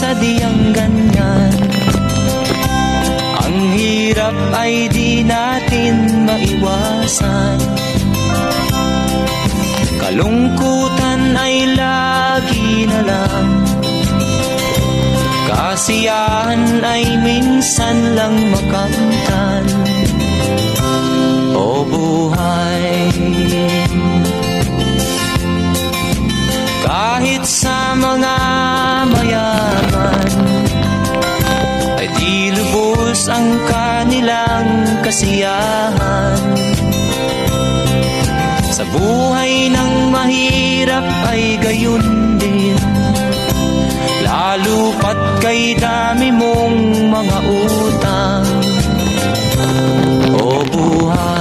sadyang ganyan. Ang hirap ay di natin maiwasan, kalungkutan ay lagi na lang, kasiyahan ay minsan lang makamtan. O buhay, kahit sa mga mayaman ay di lubos ang kanilang kasiyahan. Sa buhay ng mahirap ay gayon din, lalo pat kay dami mong mga utang. O buhay,